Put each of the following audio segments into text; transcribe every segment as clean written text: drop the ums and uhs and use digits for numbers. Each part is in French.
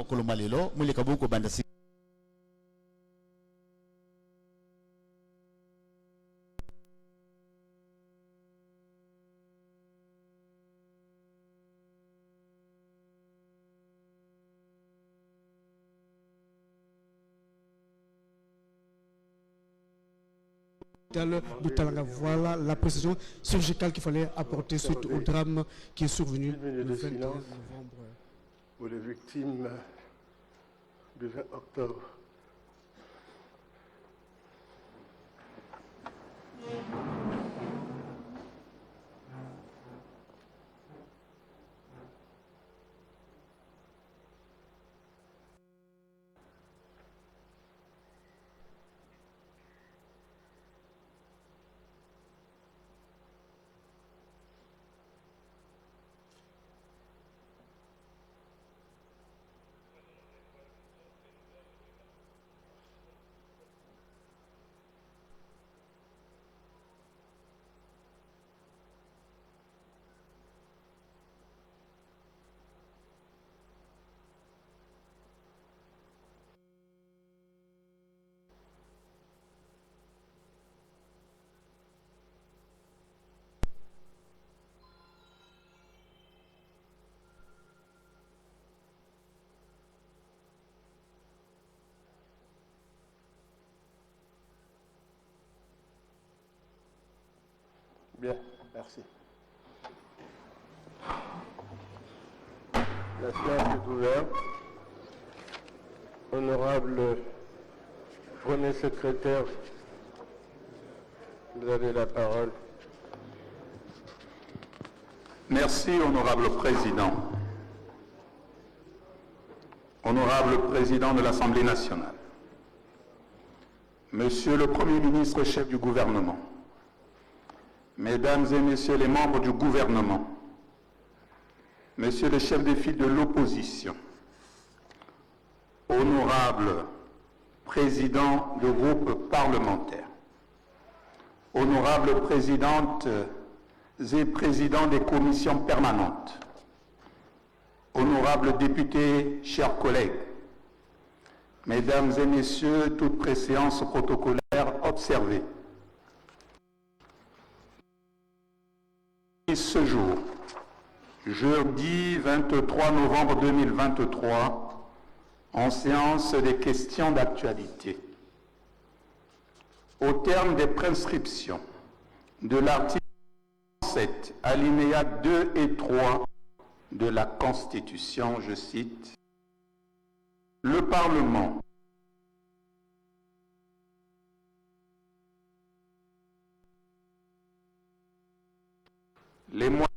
mokolo malelo muleka boko banda si de Talanga. Voilà la précision chirurgicale qu'il fallait apporter suite au drame qui est survenu le 21 novembre. Pour les victimes du 20 octobre. Bien, merci. La séance est ouverte. Honorable premier secrétaire, vous avez la parole. Merci, honorable président. Honorable président de l'Assemblée nationale, Monsieur le Premier ministre, chef du gouvernement, Mesdames et Messieurs les membres du gouvernement, Monsieur le chef de file de l'opposition, Honorable président de groupe parlementaire, Honorables présidentes et présidents des commissions permanentes, Honorables députés, chers collègues, Mesdames et Messieurs, toute préséance protocolaire observée. Ce jour, jeudi 23 novembre 2023, en séance des questions d'actualité. Au terme des prescriptions de l'article 7, alinéas 2 et 3 de la Constitution, je cite, le Parlement les moyens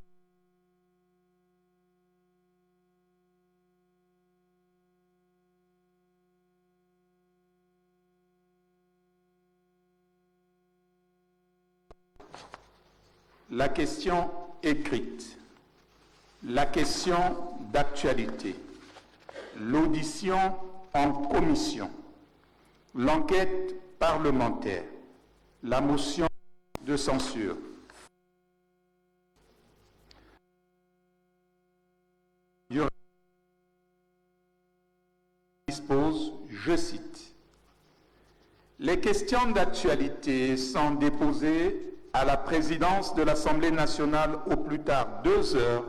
la question écrite, la question d'actualité, l'audition en commission, l'enquête parlementaire, la motion de censure. Dispose, je cite, les questions d'actualité sont déposées à la présidence de l'Assemblée nationale au plus tard 2 heures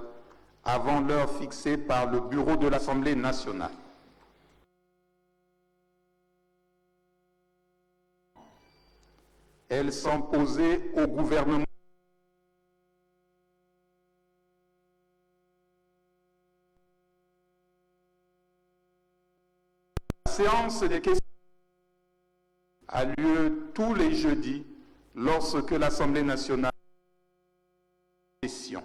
avant l'heure fixée par le bureau de l'Assemblée nationale. Elles sont posées au gouvernement. La séance des questions a lieu tous les jeudis lorsque l'Assemblée nationale est en session.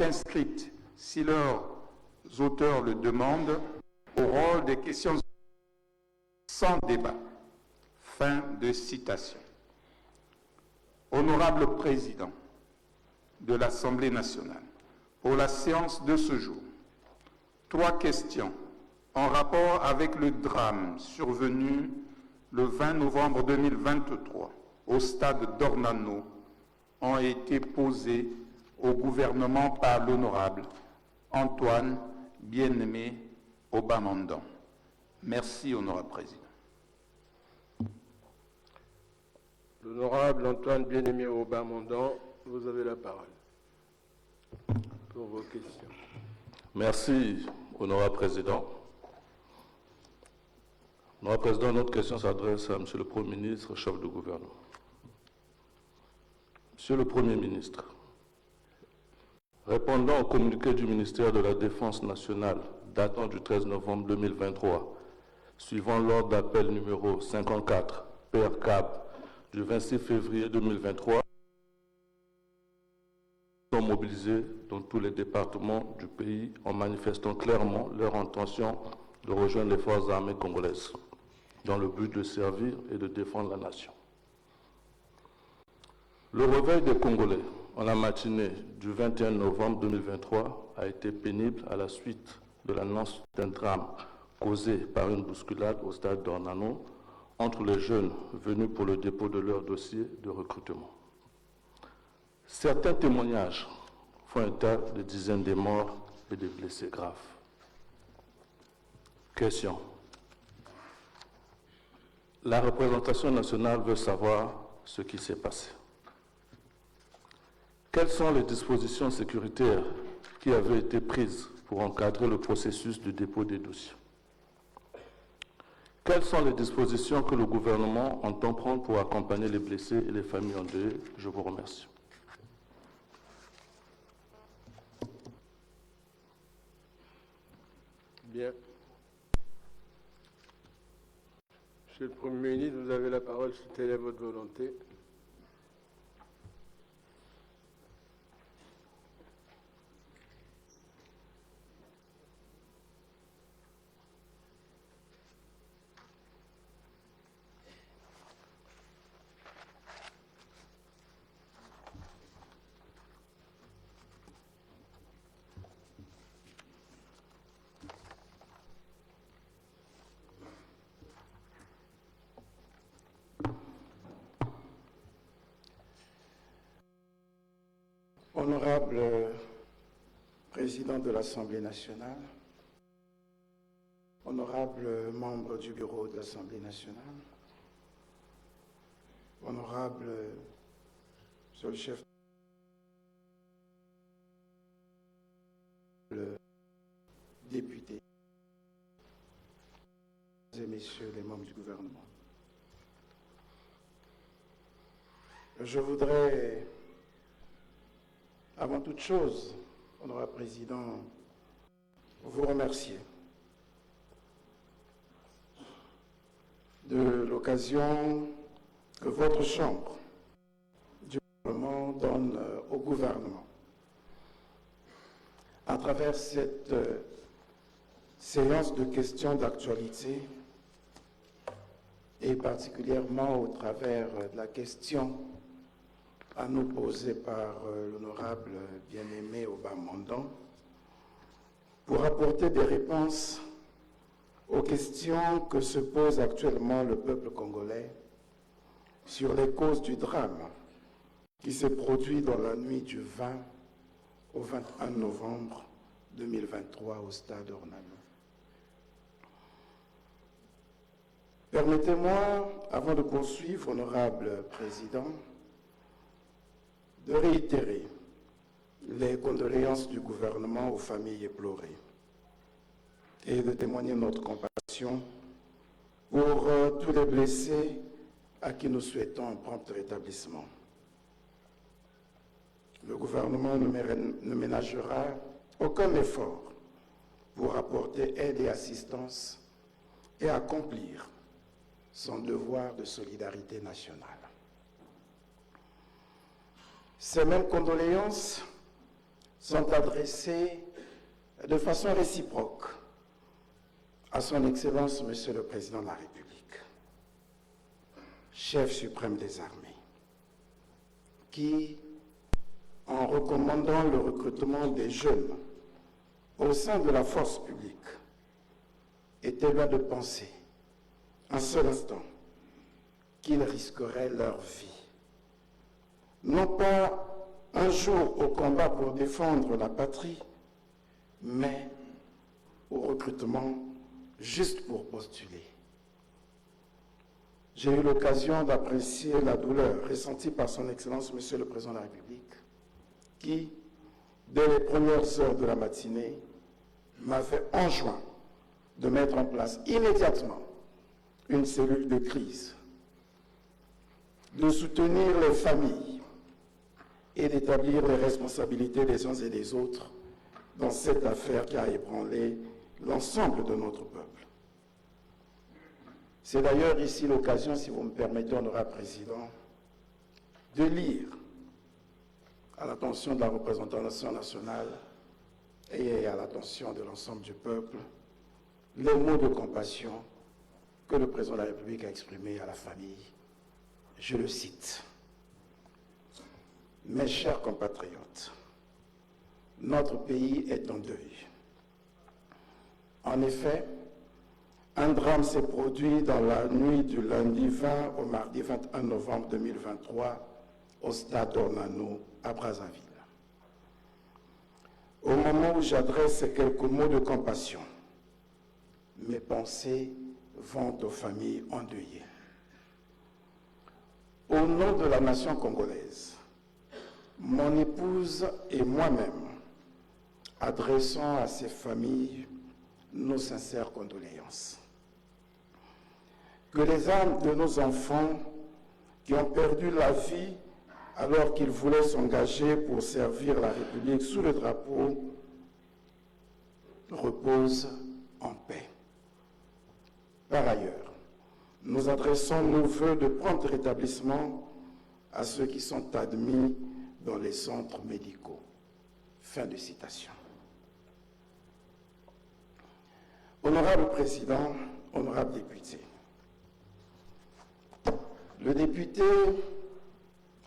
inscrites, si leurs auteurs le demandent, au rôle des questions sans débat. Fin de citation. Honorable Président de l'Assemblée nationale, pour la séance de ce jour, 3 questions en rapport avec le drame survenu le 20 novembre 2023 au stade d'Ornano ont été posées au gouvernement par l'honorable Antoine Bien-Aimé Obamandon. Merci, honorable Président. L'honorable Antoine Bien-Aimé Obamandon, vous avez la parole pour vos questions. Merci, honorable Président. Honorable Président, notre question s'adresse à Monsieur le Premier ministre, chef du gouvernement. Monsieur le Premier ministre, répondant au communiqué du ministère de la Défense nationale datant du 13 novembre 2023, suivant l'ordre d'appel numéro 54, PRCAB, du 26 février 2023, sont mobilisés dans tous les départements du pays en manifestant clairement leur intention de rejoindre les forces armées congolaises dans le but de servir et de défendre la nation. Le réveil des Congolais en la matinée du 21 novembre 2023 a été pénible à la suite de l'annonce d'un drame causé par une bousculade au stade d'Ornano entre les jeunes venus pour le dépôt de leur dossier de recrutement. Certains témoignages font état de dizaines de morts et de blessés graves. Question. La représentation nationale veut savoir ce qui s'est passé. Quelles sont les dispositions sécuritaires qui avaient été prises pour encadrer le processus de dépôt des dossiers? Quelles sont les dispositions que le gouvernement entend prendre pour accompagner les blessés et les familles endeuillées? Je vous remercie. Bien. Monsieur le Premier ministre, vous avez la parole si telle est votre volonté. Honorable Président de l'Assemblée nationale, honorable membre du bureau de l'Assemblée nationale, honorable Monsieur le chef, le député, et messieurs les membres du gouvernement. Je voudrais, avant toute chose, honorable Président, vous remercier de l'occasion que votre Chambre du Parlement donne au gouvernement à travers cette séance de questions d'actualité et particulièrement au travers de la question à nous posée par l'honorable bien-aimé Obamandon pour apporter des réponses aux questions que se pose actuellement le peuple congolais sur les causes du drame qui s'est produit dans la nuit du 20 au 21 novembre 2023 au stade Ornano. Permettez-moi, avant de poursuivre, honorable Président, de réitérer les condoléances du gouvernement aux familles éplorées et de témoigner notre compassion pour tous les blessés à qui nous souhaitons un prompt rétablissement. Le gouvernement ne ménagera aucun effort pour apporter aide et assistance et accomplir son devoir de solidarité nationale. Ces mêmes condoléances sont adressées de façon réciproque à son Excellence, Monsieur le Président de la République, chef suprême des armées, qui, en recommandant le recrutement des jeunes au sein de la force publique, était loin de penser un seul instant qu'ils risqueraient leur vie. Non pas un jour au combat pour défendre la patrie, mais au recrutement juste pour postuler. J'ai eu l'occasion d'apprécier la douleur ressentie par son Excellence, Monsieur le Président de la République, qui, dès les premières heures de la matinée, m'avait enjoint de mettre en place immédiatement une cellule de crise, de soutenir les familles et d'établir les responsabilités des uns et des autres dans cette affaire qui a ébranlé l'ensemble de notre peuple. C'est d'ailleurs ici l'occasion, si vous me permettez, honorable Président, de lire à l'attention de la représentation nationale et à l'attention de l'ensemble du peuple les mots de compassion que le Président de la République a exprimés à la famille. Je le cite. « Mes chers compatriotes, notre pays est en deuil. En effet, un drame s'est produit dans la nuit du lundi 20 au mardi 21 novembre 2023 au stade Dornano à Brazzaville. Au moment où j'adresse ces quelques mots de compassion, mes pensées vont aux familles endeuillées. Au nom de la nation congolaise, mon épouse et moi-même adressons à ces familles nos sincères condoléances. Que les âmes de nos enfants qui ont perdu la vie alors qu'ils voulaient s'engager pour servir la République sous le drapeau reposent en paix. Par ailleurs, nous adressons nos vœux de prompt rétablissement à ceux qui sont admis dans les centres médicaux. Fin de citation. Honorable Président, honorable député, le député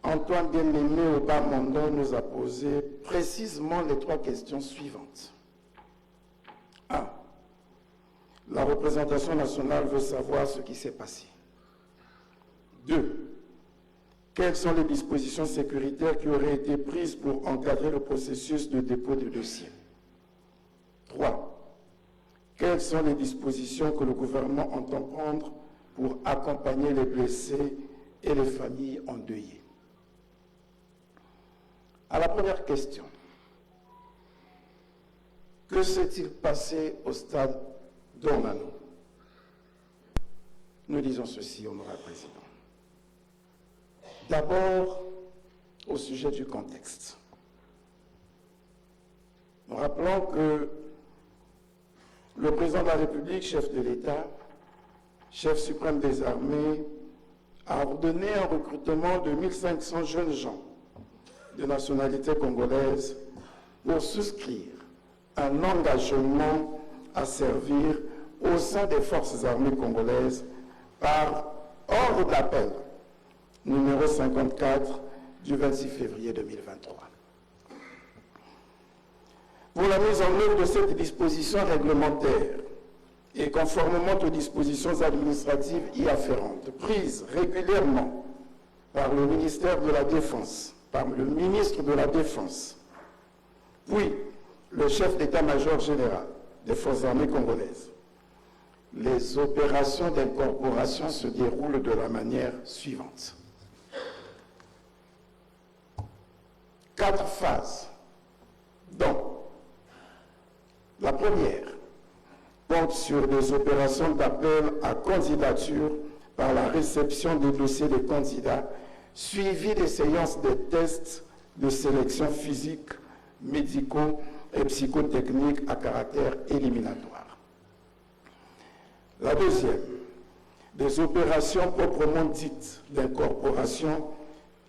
Antoine Bien-Aimé Oba-Mondon nous a posé précisément les trois questions suivantes. 1. La représentation nationale veut savoir ce qui s'est passé. 2. Quelles sont les dispositions sécuritaires qui auraient été prises pour encadrer le processus de dépôt de dossier? 3. Quelles sont les dispositions que le gouvernement entend prendre pour accompagner les blessés et les familles endeuillées? À la première question, que s'est-il passé au stade Dornano? Nous disons ceci, honorable Président. D'abord, au sujet du contexte. Nous rappelons que le Président de la République, chef de l'État, chef suprême des armées, a ordonné un recrutement de 1500 jeunes gens de nationalité congolaise pour souscrire un engagement à servir au sein des forces armées congolaises par ordre d'appel numéro 54 du 26 février 2023. Pour la mise en œuvre de cette disposition réglementaire et conformément aux dispositions administratives y afférentes, prises régulièrement par le ministère de la Défense, par le ministre de la Défense, puis le chef d'état-major général des forces armées congolaises, les opérations d'incorporation se déroulent de la manière suivante. 4 phases, dont la première porte sur des opérations d'appel à candidature par la réception des dossiers des candidats, suivies des séances de tests de sélection physique, médicaux et psychotechniques à caractère éliminatoire. La deuxième, des opérations proprement dites d'incorporation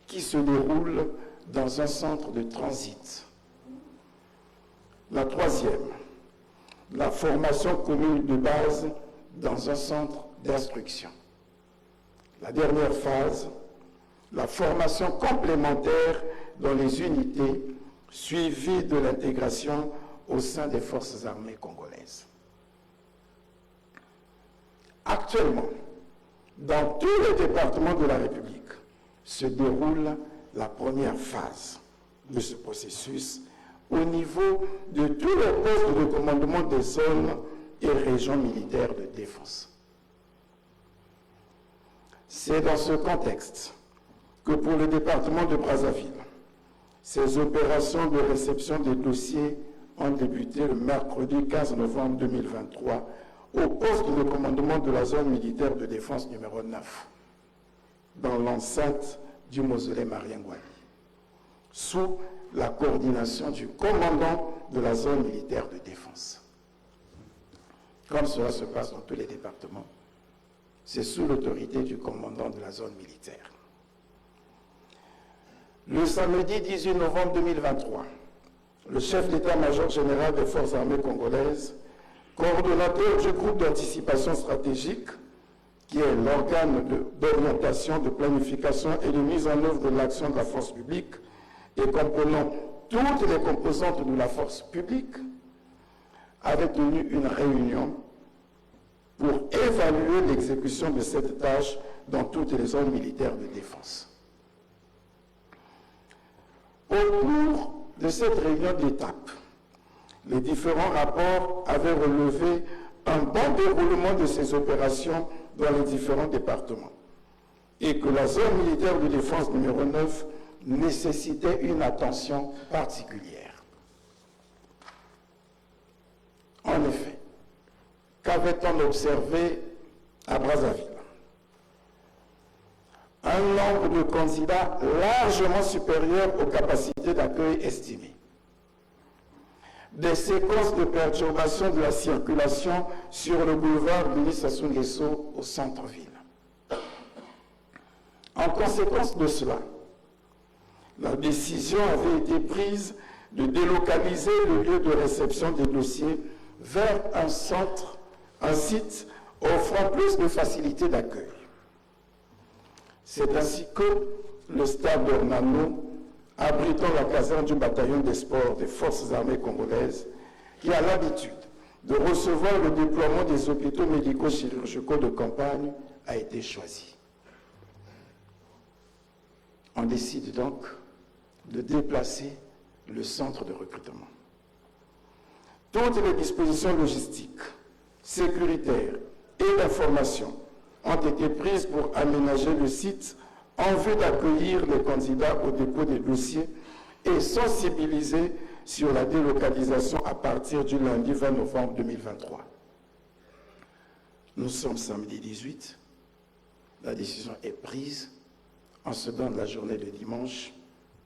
qui se déroulent dans un centre de transit. La troisième, la formation commune de base dans un centre d'instruction. La dernière phase, la formation complémentaire dans les unités suivie de l'intégration au sein des forces armées congolaises. Actuellement, dans tous les départements de la République, se déroule la première phase de ce processus au niveau de tous les postes de commandement des zones et régions militaires de défense. C'est dans ce contexte que pour le département de Brazzaville, ces opérations de réception des dossiers ont débuté le mercredi 15 novembre 2023 au poste de commandement de la zone militaire de défense numéro 9, dans l'enceinte du mausolée Mariengouali, sous la coordination du commandant de la zone militaire de défense. Comme cela se passe dans tous les départements, c'est sous l'autorité du commandant de la zone militaire. Le samedi 18 novembre 2023, le chef d'état-major général des forces armées congolaises, coordonnateur du groupe d'anticipation stratégique, qui est l'organe d'orientation, de planification et de mise en œuvre de l'action de la force publique et comprenant toutes les composantes de la force publique, avait tenu une réunion pour évaluer l'exécution de cette tâche dans toutes les zones militaires de défense. Au cours de cette réunion d'étape, les différents rapports avaient relevé un bon déroulement de ces opérations dans les différents départements et que la zone militaire de défense numéro 9 nécessitait une attention particulière. En effet, qu'avait-on observé à Brazzaville? Un nombre de candidats largement supérieur aux capacités d'accueil estimées. Des séquences de perturbation de la circulation sur le boulevard Denis Sassou Nguesso au centre-ville. En conséquence de cela, la décision avait été prise de délocaliser le lieu de réception des dossiers vers un site offrant plus de facilité d'accueil. C'est ainsi que le stade d'Ornano, abritant la caserne du bataillon des sports des forces armées congolaises, qui a l'habitude de recevoir le déploiement des hôpitaux médico-chirurgicaux de campagne, a été choisi. On décide donc de déplacer le centre de recrutement. Toutes les dispositions logistiques, sécuritaires et d'information ont été prises pour aménager le site en vue d'accueillir les candidats au dépôt des dossiers et sensibiliser sur la délocalisation à partir du lundi 20 novembre 2023. Nous sommes samedi 18. La décision est prise. On se donne la journée de dimanche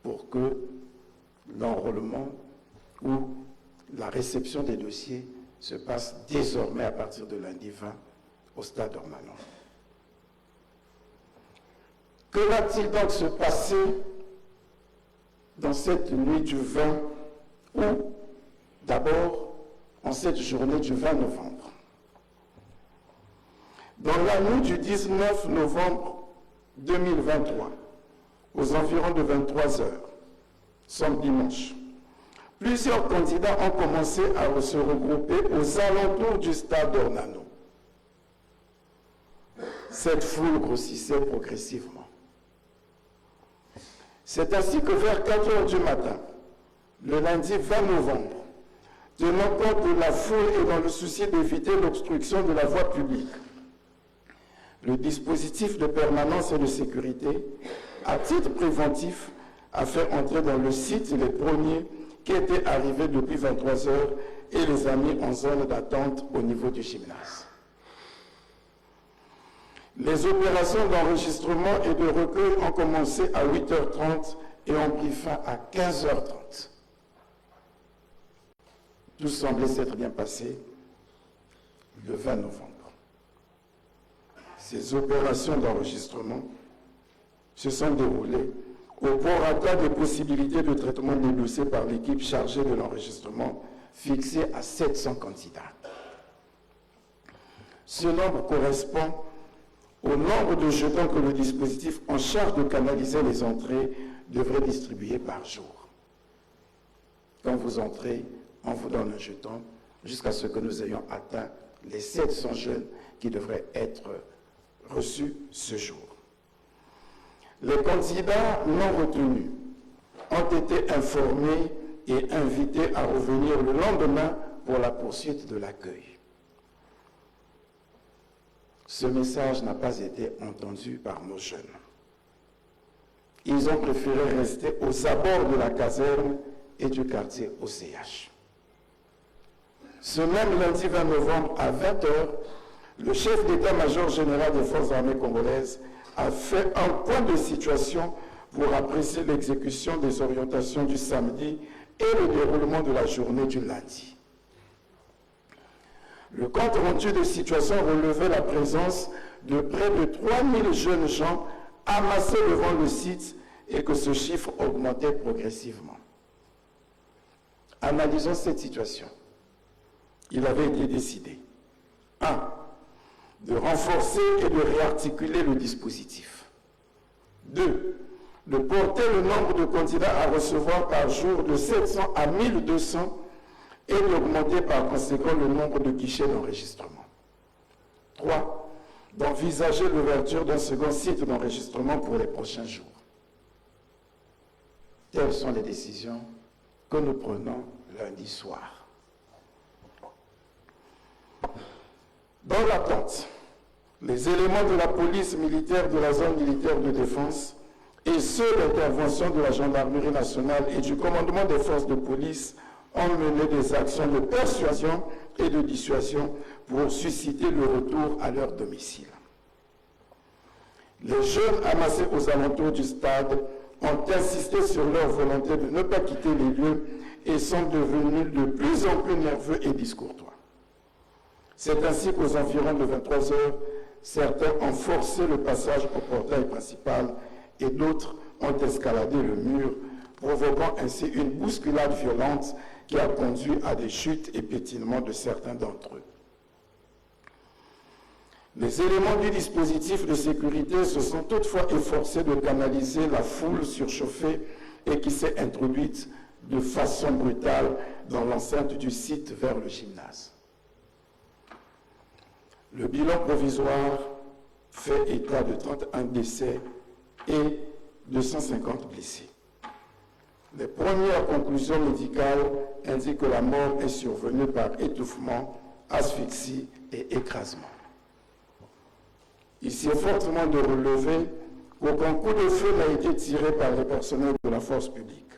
pour que l'enrôlement ou la réception des dossiers se passe désormais à partir de lundi 20 au stade Ornano. Que va-t-il donc se passer dans cette nuit du 20 ou d'abord en cette journée du 20 novembre? Dans la nuit du 19 novembre 2023, aux environs de 23 heures, sommes dimanche, plusieurs candidats ont commencé à se regrouper aux alentours du stade d'Ornano. Cette foule grossissait progressivement. C'est ainsi que vers 4 heures du matin, le lundi 20 novembre, tenant compte de la foule et dans le souci d'éviter l'obstruction de la voie publique, le dispositif de permanence et de sécurité, à titre préventif, a fait entrer dans le site les premiers qui étaient arrivés depuis 23 heures et les a mis en zone d'attente au niveau du gymnase. Les opérations d'enregistrement et de recueil ont commencé à 8h30 et ont pris fin à 15h30. Tout semblait s'être bien passé le 20 novembre. Ces opérations d'enregistrement se sont déroulées au prorata des possibilités de traitement des dossiers par l'équipe chargée de l'enregistrement fixé à 700 candidats. Ce nombre correspond au nombre de jetons que le dispositif en charge de canaliser les entrées devrait distribuer par jour. Quand vous entrez, on vous donne un jeton jusqu'à ce que nous ayons atteint les 700 jeunes qui devraient être reçus ce jour. Les candidats non retenus ont été informés et invités à revenir le lendemain pour la poursuite de l'accueil. Ce message n'a pas été entendu par nos jeunes. Ils ont préféré rester aux abords de la caserne et du quartier OCH. Ce même lundi 20 novembre à 20h, le chef d'état-major général des forces armées congolaises a fait un point de situation pour apprécier l'exécution des orientations du samedi et le déroulement de la journée du lundi. Le compte rendu de situation relevait la présence de près de 3000 jeunes gens amassés devant le site et que ce chiffre augmentait progressivement. Analysons cette situation. Il avait été décidé 1. De renforcer et de réarticuler le dispositif. 2. De porter le nombre de candidats à recevoir par jour de 700 à 1200 et d'augmenter par conséquent le nombre de guichets d'enregistrement. 3. D'envisager l'ouverture d'un second site d'enregistrement pour les prochains jours. Telles sont les décisions que nous prenons lundi soir. Dans l'attente, les éléments de la police militaire de la zone militaire de défense et ceux d'intervention de la gendarmerie nationale et du commandement des forces de police ont mené des actions de persuasion et de dissuasion pour susciter le retour à leur domicile. Les jeunes amassés aux alentours du stade ont insisté sur leur volonté de ne pas quitter les lieux et sont devenus de plus en plus nerveux et discourtois. C'est ainsi qu'aux environs de 23 heures, certains ont forcé le passage au portail principal et d'autres ont escaladé le mur, provoquant ainsi une bousculade violente qui a conduit à des chutes et pétinements de certains d'entre eux. Les éléments du dispositif de sécurité se sont toutefois efforcés de canaliser la foule surchauffée et qui s'est introduite de façon brutale dans l'enceinte du site vers le gymnase. Le bilan provisoire fait état de 31 décès et 250 blessés. Les premières conclusions médicales indiquent que la mort est survenue par étouffement, asphyxie et écrasement. Il est fortement de relever qu'aucun coup de feu n'a été tiré par les personnels de la force publique.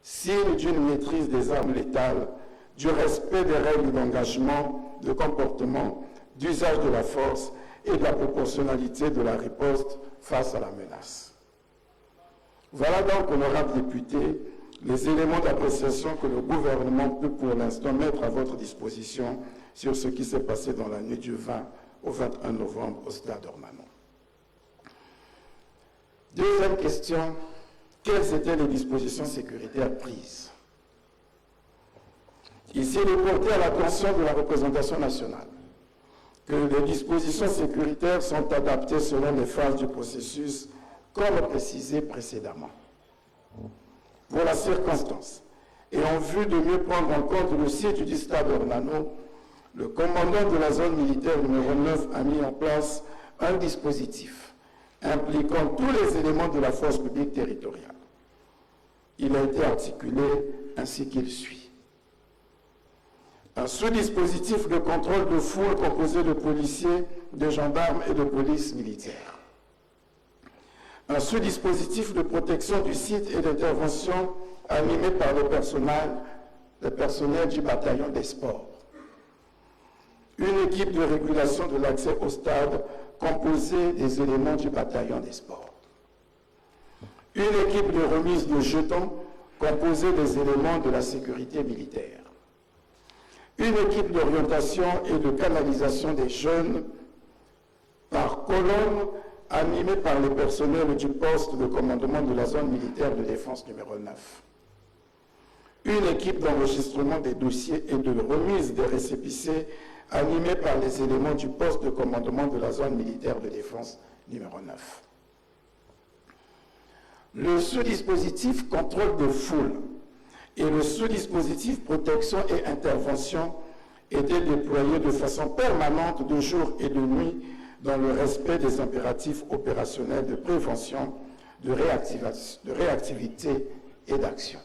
Signe d'une maîtrise des armes létales, du respect des règles d'engagement, de comportement, d'usage de la force et de la proportionnalité de la riposte face à la menace. Voilà donc, honorables députés, les éléments d'appréciation que le gouvernement peut pour l'instant mettre à votre disposition sur ce qui s'est passé dans la nuit du 20 au 21 novembre au stade Ornano. Deuxième question, quelles étaient les dispositions sécuritaires prises? Ici, il est porté à l'attention de la représentation nationale que les dispositions sécuritaires sont adaptées selon les phases du processus, comme précisé précédemment. Pour la circonstance, et en vue de mieux prendre en compte le site du stade Ornano, le commandant de la zone militaire numéro 9 a mis en place un dispositif impliquant tous les éléments de la force publique territoriale. Il a été articulé ainsi qu'il suit. Un sous-dispositif de contrôle de foule composé de policiers, de gendarmes et de police militaire. Un sous-dispositif de protection du site et d'intervention animé par le personnel du bataillon des sports. Une équipe de régulation de l'accès au stade composée des éléments du bataillon des sports. Une équipe de remise de jetons composée des éléments de la sécurité militaire. Une équipe d'orientation et de canalisation des jeunes par colonne animée par le personnel du poste de commandement de la zone militaire de défense numéro 9. une équipe d'enregistrement des dossiers et de remise des récépissés animée par les éléments du poste de commandement de la zone militaire de défense numéro 9. Le sous-dispositif contrôle de foule et le sous-dispositif protection et intervention étaient déployés de façon permanente de jour et de nuit dans le respect des impératifs opérationnels de prévention, de réactivité et d'action.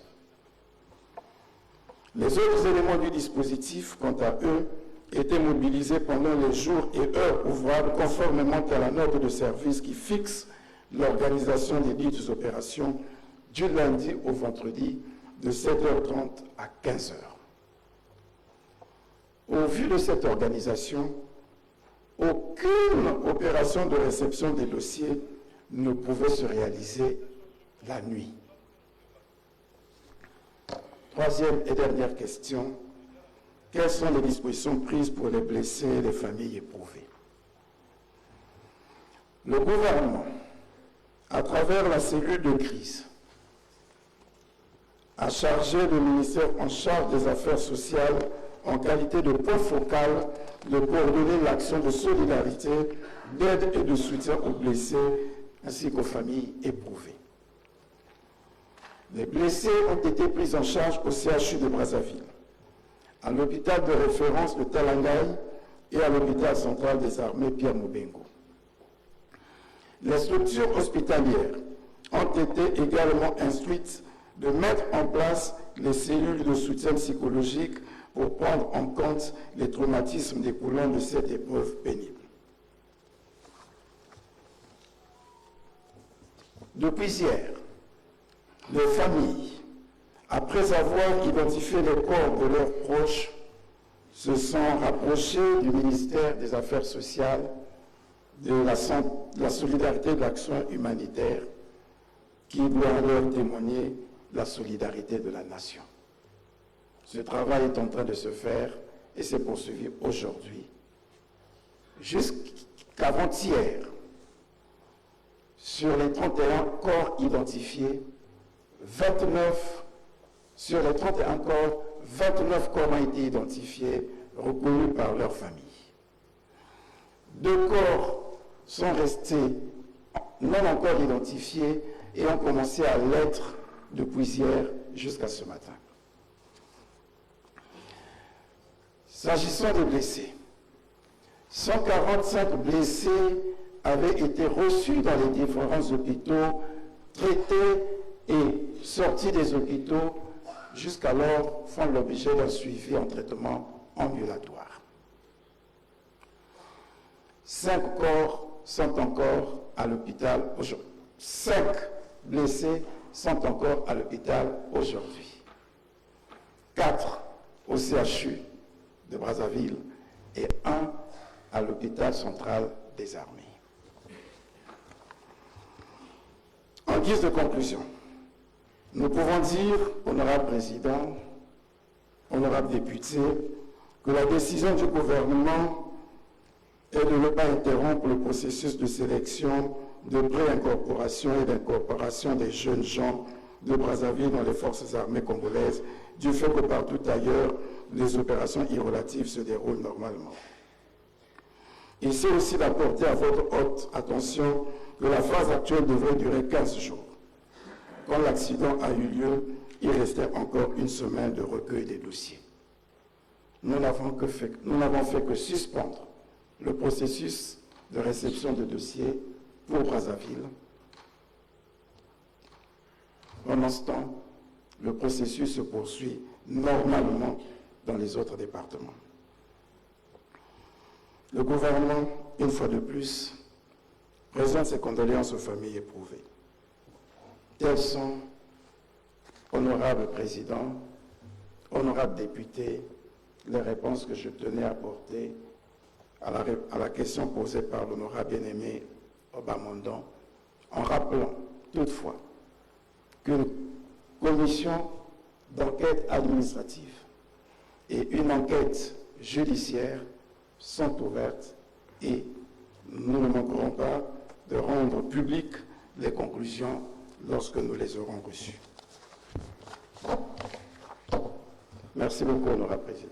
Les autres éléments du dispositif, quant à eux, étaient mobilisés pendant les jours et heures ouvrables conformément à la note de service qui fixe l'organisation des dites opérations du lundi au vendredi de 7h30 à 15h. Au vu de cette organisation, aucune opération de réception des dossiers ne pouvait se réaliser la nuit. Troisième et dernière question, quelles sont les dispositions prises pour les blessés et les familles éprouvées? Le gouvernement, à travers la cellule de crise, a chargé le ministère en charge des Affaires sociales en qualité de point focal de coordonner l'action de solidarité, d'aide et de soutien aux blessés ainsi qu'aux familles éprouvées. Les blessés ont été pris en charge au CHU de Brazzaville, à l'hôpital de référence de Talangaï et à l'hôpital central des armées Pierre Mobengo. Les structures hospitalières ont été également instruites de mettre en place les cellules de soutien psychologique pour prendre en compte les traumatismes découlant de cette épreuve pénible. Depuis hier, les familles, après avoir identifié les corps de leurs proches, se sont rapprochées du ministère des Affaires sociales, de la solidarité et de l'action humanitaire, qui doit leur témoigner la solidarité de la nation. Ce travail est en train de se faire et s'est poursuivi aujourd'hui. Jusqu'avant-hier, sur les 31 corps identifiés, 29 corps ont été identifiés, reconnus par leur famille. 2 corps sont restés non encore identifiés et ont commencé à l'être depuis hier jusqu'à ce matin. S'agissant des blessés, 145 blessés avaient été reçus dans les différents hôpitaux, traités et sortis des hôpitaux, jusqu'alors font l'objet d'un suivi en traitement ambulatoire. 5 corps sont encore à l'hôpital aujourd'hui. 5 blessés sont encore à l'hôpital aujourd'hui. 4 au CHU de Brazzaville et 1 à l'hôpital central des armées. En guise de conclusion, nous pouvons dire, honorable président, honorable député, que la décision du gouvernement est de ne pas interrompre le processus de sélection, de pré-incorporation et d'incorporation des jeunes gens de Brazzaville dans les forces armées congolaises, du fait que partout ailleurs, les opérations irrelatives se déroulent normalement. Il s'agit aussi d'apporter à votre haute attention que la phase actuelle devrait durer 15 jours. Quand l'accident a eu lieu, il restait encore une semaine de recueil des dossiers. Nous n'avons fait que suspendre le processus de réception de dossiers pour Brazzaville. Pendant ce temps, le processus se poursuit normalement dans les autres départements. Le gouvernement, une fois de plus, présente ses condoléances aux familles éprouvées. Telles sont, honorable président, honorable député, les réponses que je tenais à apporter à la question posée par l'honorable bien-aimé Obamondon, en rappelant toutefois qu'une commission d'enquête administrative et une enquête judiciaire sont ouvertes et nous ne manquerons pas de rendre publiques les conclusions lorsque nous les aurons reçues. Merci beaucoup, Honorable Président.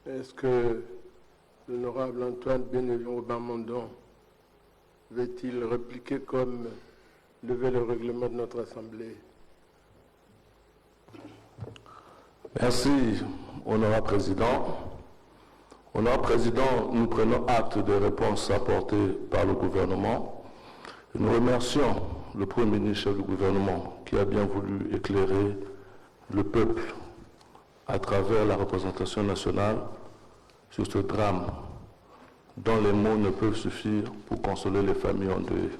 Est-ce que l'honorable Antoine Bénévent Obamondon veut-il répliquer comme lever le règlement de notre Assemblée? Merci, Honorable Président. Honorable Président, nous prenons acte des réponses apportées par le gouvernement. Et nous remercions le Premier ministre chef du gouvernement qui a bien voulu éclairer le peuple à travers la représentation nationale sur ce drame dont les mots ne peuvent suffire pour consoler les familles en deuil.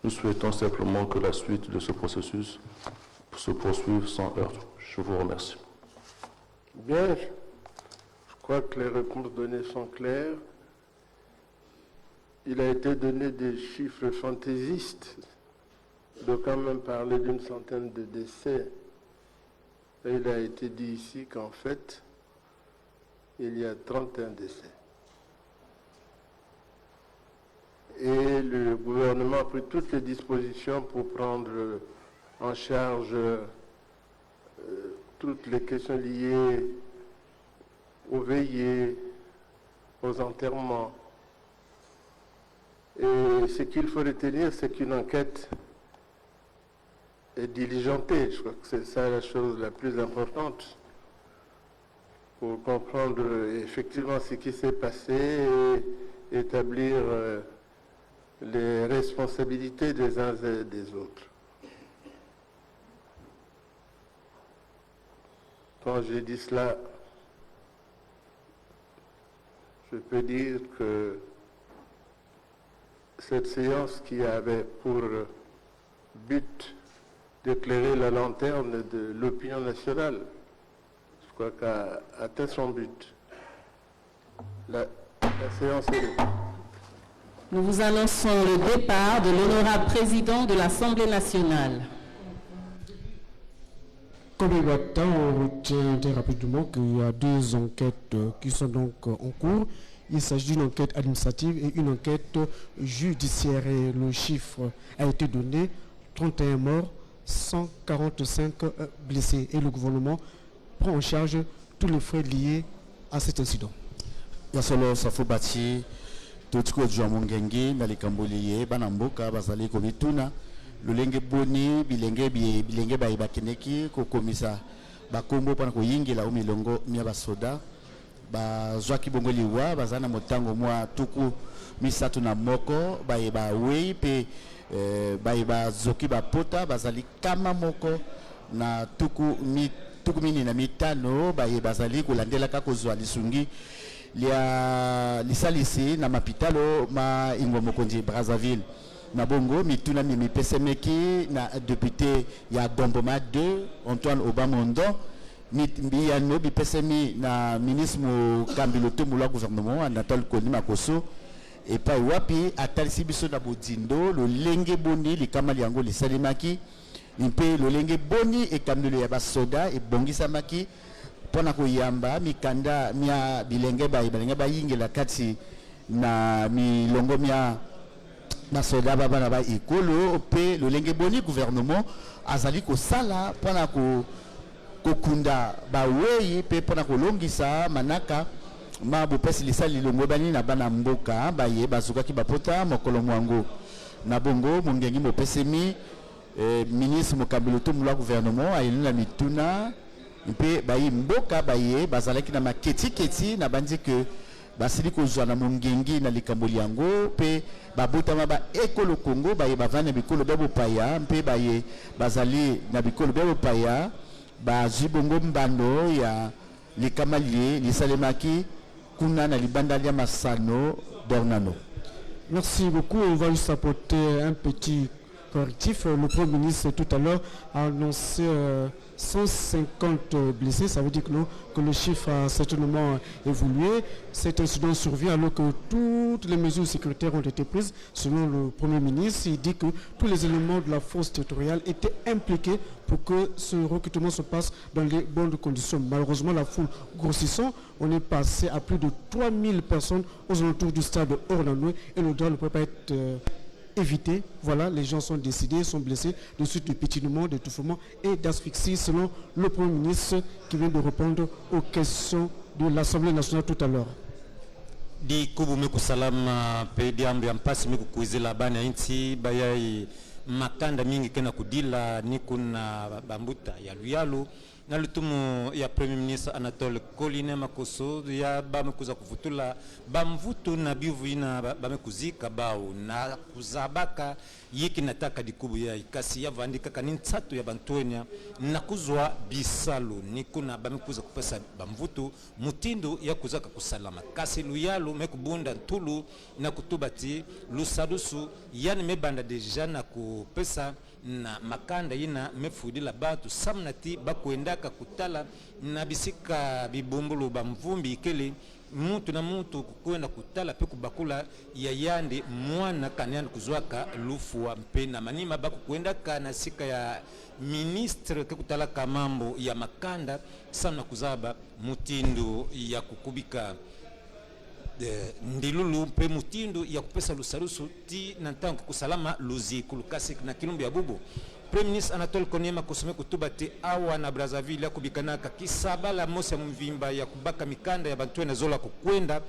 Nous souhaitons simplement que la suite de ce processus se poursuive sans heurts. Je vous remercie. Bien, je crois que les réponses données sont claires. Il a été donné des chiffres fantaisistes, de quand même parler d'une centaine de décès. Et il a été dit ici qu'en fait, il y a 31 décès. Et le gouvernement a pris toutes les dispositions pour prendre en charge toutes les questions liées aux veillées, aux enterrements. Et ce qu'il faut retenir, c'est qu'une enquête est diligentée. Je crois que c'est ça la chose la plus importante pour comprendre effectivement ce qui s'est passé et établir les responsabilités des uns et des autres. Quand j'ai dit cela, je peux dire que cette séance qui avait pour but d'éclairer la lanterne de l'opinion nationale, je crois qu'a atteint son but. La séance est levée. Nous vous annonçons le départ de l'honorable président de l'Assemblée nationale. Comme il va de temps, on retient très rapidement qu'il y a deux enquêtes qui sont donc en cours. Il s'agit d'une enquête administrative et une enquête judiciaire. Et le chiffre a été donné, 31 morts, 145 blessés. Et le gouvernement prend en charge tous les frais liés à cet incident. Yasolo Safubati, Tutsko Djamongenge, Nalikamboliye, Banamboka, Bazali Komituna, Lulenge Boni, Bilenge Baibakineki, Kokomisa, Bakombo Panako Yingi, la Umilongo, Miabasoda, Bazwaki Bongoliwa, Bazana Motango, Moi, Tuku, Misatu na Moko, Baiba Wei, Pe Baiba Zoki Bapota, Bazali Kama Moko, na Tuku Mini na Mitano, Bazali, Kulandela Kakozwa, Lisungi, lisalisi na mapitalo ma Ingwamokonzi Brazzaville na bongo mituna mi pesemeki na député ya Gomboma 2 Antoine Obamondon mbiano bi pesemi na ministre mo kambiloto mula gouvernement Anatole Koni Makoso et pa wapi atalisi biso na bodindo lo lenge boni likama liango lisalimaki impe lo lenge boni e kamilo ya basoda e bongisa maki pona kuyamba mikanda mia bilenge bayingela kati na milongo mia basoda bana ba ikolo pe lolenge boni gouvernement azali ko sala pona kokunda bawei pe pona kolongisa manaka mabu pesi lisali longo bani na bana mboka baye bazuka ki bapota mokolo mwango na bongo mongengi mo pesemi ministre mokabiloto mula gouvernement ayeluna mituna mpe bayi mboka baye bazalaki na maketi na bandi ke basili kozwa na mongengi na likamboli yango mpe babotama ba ekolo Congo baye bavana bikolo bebo paya mpe baye bazali na bikolo bebo paya bazwi bongo mbando ya likamalie lisalemaki kuna na libanda lia Masano Dornano. Merci beaucoup. On va juste apporter un petit correctif. Le Premier ministre tout à l'heure a annoncé 150 blessés. Ça veut dire que le chiffre a certainement évolué. Cet incident survient alors que toutes les mesures sécuritaires ont été prises. Selon le Premier ministre, il dit que tous les éléments de la force territoriale étaient impliqués pour que ce recrutement se passe dans les bonnes conditions. Malheureusement, la foule grossissant, on est passé à plus de 3000 personnes aux alentours du stade Ornano et le drame ne peut pas être évité. Voilà, les gens sont décédés, sont blessés de suite de pétillement, d'étouffement et d'asphyxie selon le Premier ministre qui vient de répondre aux questions de l'Assemblée nationale tout à l'heure. Di kubu meku salama pe diambi ampasi meku kuizela bani ya inti bayai makanda mingi kena kudila ni kuna bambuta ya luyalu na lutumu ya Premier Ministre Anatole Koline Makoso ya bamekuza kuvutula bamvutu na bivu ina bamekuzika bao na kuzabaka yiki nataka dikubu ya ikasi ya vandika kanini tatu ya bantuenya na kuzwa bisalu ni kuna bamekuza kupesa bamvutu mutindo ya kuzaka kusalama kasi luyalu mekubunda ntulu na kutubati lusadusu yani mebanda deja na kupesa na makanda ina mefudila batu samnati bakuendaka kutala na bisika bibumbulu bamvumbi ikele mutu na mutu kukwenda kutala pe kubakula ya yandi mwana kanyana kuzwaka lufu wa mpena manima bakukwendaka na sika ya ministre kekutala kamambo ya makanda sana kuzaba mutindo ya kukubika ndilulu pe mutindo ya kupesa lusarusu ti nantango kusalama luzi kulukasi na kilumbi ya bubu. Premier ministre Anatole Koniema kusome kutubati awa na Brazzaville ya kubikanaka kisabala mosi ya mvimba ya kubaka mikanda ya bantuwe na zola kukwenda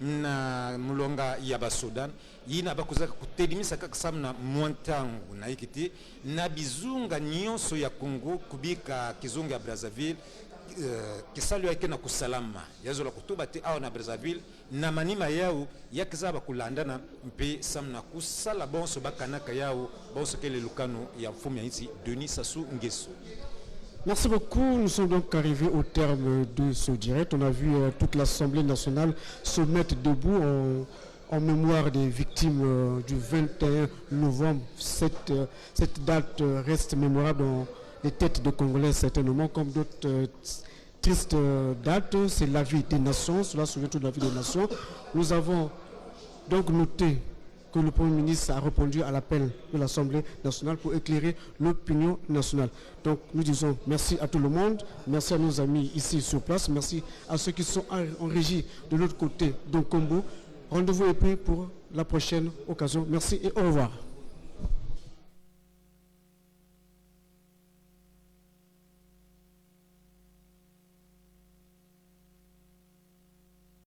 na mulonga ya basudan yina bakuzaka kutelimisa kakasamna mwantangu na ikiti na bizunga nyonso ya Kongo kubika kizunga ya Brazzaville kisalu yake na kusalama yazola kutubati awa na Brazzaville na manima yao yakizaba kulandana mpe samna kusala bonso bakanaka yao bonso kele lukano ya mfumu ya nchi Denis Sassou Nguesso. Merci beaucoup. Nous sommes donc arrivés au terme de ce direct. On a vu toute l'Assemblée nationale se mettre debout en mémoire des victimes du 21 novembre. Cette date reste mémorable dans les têtes de Congolais certainement, comme d'autres tristes dates. C'est la vie des nations, cela souvient toute la vie des nations. Nous avons donc noté que le Premier ministre a répondu à l'appel de l'Assemblée nationale pour éclairer l'opinion nationale. Donc nous disons merci à tout le monde, merci à nos amis ici sur place, merci à ceux qui sont en régie de l'autre côté d'Okombo. Rendez-vous est pris pour la prochaine occasion. Merci et au revoir.